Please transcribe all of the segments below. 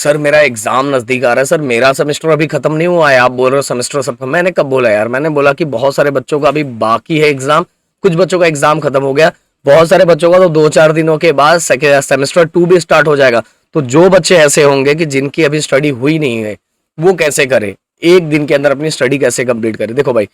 Sir मेरा exam नजदीक आ रहा है, सर मेरा सेमेस्टर अभी खत्म नहीं हुआ है, आप बोल रहे हो सेमेस्टर सब। मैंने कब बोला यार, मैंने बोला कि बहुत सारे बच्चों का अभी बाकी है एग्जाम, कुछ बच्चों का एग्जाम खत्म हो गया, बहुत सारे बच्चों का तो 2-4 दिनों के बाद सेमेस्टर 2 भी स्टार्ट हो जाएगा। तो जो बच्चे ऐसे होंगे कि जिनकी अभी स्टडी हुई नहीं है, वो कैसे करे, एक दिन के अंदर अपनी स्टडी कैसे कंप्लीट करे। देखो भाई,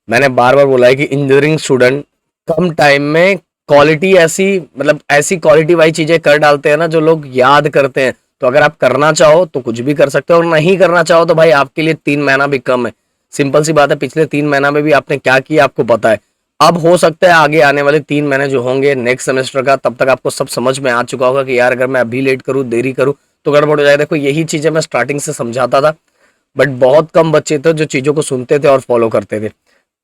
मैंने बार बार बोला है कि इंजीनियरिंग स्टूडेंट कम टाइम में क्वालिटी ऐसी, मतलब ऐसी क्वालिटी वाली चीजें कर डालते हैं ना जो लोग याद करते हैं। तो अगर आप करना चाहो तो कुछ भी कर सकते हो, और नहीं करना चाहो तो भाई आपके लिए 3 महीना भी कम है। सिंपल सी बात है, पिछले 3 महीना में भी आपने क्या किया आपको पता है। अब हो सकता है आगे आने वाले 3 महीने जो होंगे नेक्स्ट सेमेस्टर का, तब तक आपको सब समझ में आ चुका होगा कि यार अगर मैं अभी लेट करूँ, देरी करूँ तो गड़बड़ हो जाए। देखो यही चीजें मैं स्टार्टिंग से समझाता था, बट बहुत कम बच्चे थे जो चीजों को सुनते थे और फॉलो करते थे।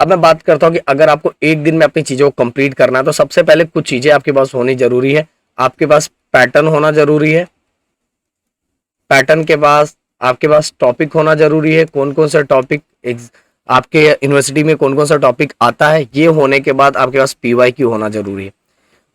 अब मैं बात करता हूँ कि अगर आपको एक दिन में अपनी चीजों को कंप्लीट करना है तो सबसे पहले कुछ चीजें आपके पास होनी जरूरी है। आपके पास पैटर्न होना जरूरी है, पैटर्न के पास आपके पास टॉपिक होना जरूरी है, कौन कौन सा टॉपिक आपके यूनिवर्सिटी में कौन कौन सा टॉपिक आता है, ये होने के बाद आपके पास पीवाईक्यू होना जरूरी है।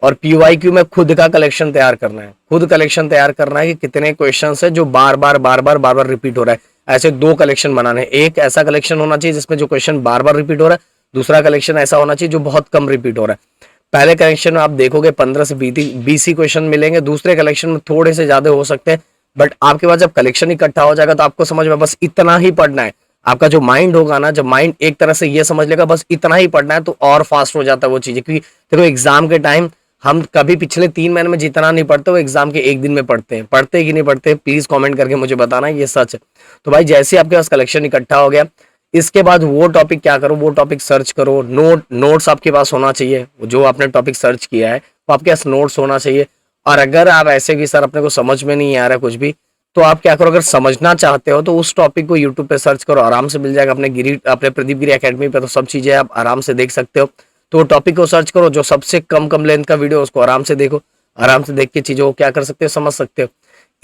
और पीवाईक्यू में खुद का कलेक्शन तैयार करना है, खुद कलेक्शन तैयार करना है कि कितने क्वेश्चन है जो बार बार रिपीट हो रहा है। ऐसे 2 कलेक्शन बनाने हैं, एक ऐसा कलेक्शन होना चाहिए जिसमें जो क्वेश्चन बार बार रिपीट हो रहा है, दूसरा कलेक्शन ऐसा होना चाहिए जो बहुत कम रिपीट हो रहा है। पहले कलेक्शन में आप देखोगे 15 से 20 ही क्वेश्चन मिलेंगे, दूसरे कलेक्शन में थोड़े से ज्यादा हो सकते हैं। बट आपके पास जब कलेक्शन इकट्ठा हो जाएगा तो आपको समझ में बस इतना ही पढ़ना है। आपका जो माइंड होगा ना, जब माइंड एक तरह से ये समझ लेगा बस इतना ही पढ़ना है, तो और फास्ट हो जाता है वो चीजें। क्योंकि देखो एग्जाम के टाइम हम कभी पिछले 3 महीने में जितना नहीं पढ़ते वो एग्जाम के एक दिन में पढ़ते हैं। पढ़ते हैं कि नहीं पढ़ते, प्लीज कमेंट करके मुझे बताना, ये सच है। तो भाई जैसे आपके पास कलेक्शन इकट्ठा हो गया, इसके बाद वो टॉपिक क्या करो, वो टॉपिक सर्च करो। नोट्स आपके पास होना चाहिए, जो आपने टॉपिक सर्च किया है वो आपके पास नोट्स होना चाहिए। और अगर आप ऐसे कि सर अपने को समझ में नहीं आ रहा कुछ भी, तो आप क्या करो, अगर समझना चाहते हो तो उस टॉपिक को यूट्यूब पे सर्च करो, आराम से मिल जाएगा। अपने प्रदीप गिरी एकेडमी पे तो सब चीजें आप आराम से देख सकते हो। तो टॉपिक को सर्च करो, जो सबसे कम कम लेंथ का वीडियो उसको आराम से देखो, आराम से देख के चीजों को क्या कर सकते हो, समझ सकते हो।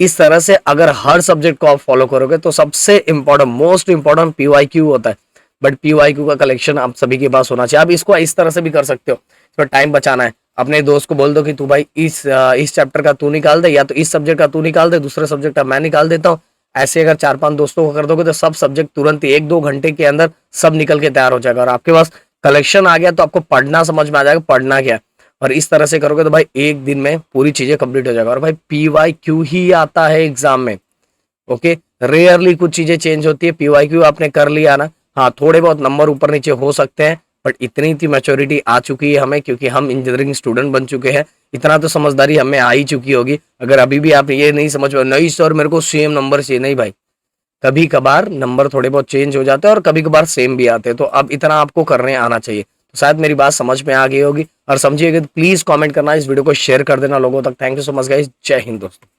इस तरह से अगर हर सब्जेक्ट को आप फॉलो करोगे तो सबसे इंपॉर्टेंट, मोस्ट इंपॉर्टेंट पीवाईक्यू होता है। बट पीवाईक्यू का कलेक्शन आप सभी के पास होना चाहिए। आप इसको इस तरह से भी कर सकते हो, इसमें टाइम बचाना है, अपने दोस्त को बोल दो कि तू भाई इस चैप्टर का तू निकाल दे, या तो इस सब्जेक्ट का तू निकाल दे, दूसरे सब्जेक्ट का मैं निकाल देता हूँ। ऐसे अगर 4-5 दोस्तों को कर दोगे तो सब सब्जेक्ट तुरंत 1-2 घंटे के अंदर सब निकल के तैयार हो जाएगा, और आपके पास कलेक्शन आ गया तो आपको पढ़ना समझ में आ जाएगा पढ़ना क्या है। और इस तरह से करोगे तो भाई एक दिन में पूरी चीजें कंप्लीट हो जाएगा। और भाई पीवाईक्यू ही आता है एग्जाम में, ओके। रेयरली कुछ चीजें चेंज होती है। पीवाईक्यू आपने कर लिया ना, हाँ थोड़े बहुत नंबर ऊपर नीचे हो सकते हैं, बट इतनी थी मैच्योरिटी आ चुकी है हमें, क्योंकि हम इंजीनियरिंग स्टूडेंट बन चुके हैं। इतना तो समझदारी हमें आ ही चुकी होगी। अगर अभी भी आप ये नहीं समझ पाए, नहीं सर मेरे को सेम नंबर चाहिए, नहीं भाई, कभी कभार नंबर थोड़े बहुत चेंज हो जाते हैं और कभी कभार सेम भी आते हैं। तो अब इतना आपको करने आना चाहिए। तो शायद मेरी बात समझ में आ गई होगी, और समझिएगा तो प्लीज कमेंट करना, इस वीडियो को शेयर कर देना लोगों तक। Thank you so much guys, जय हिंद दोस्तों।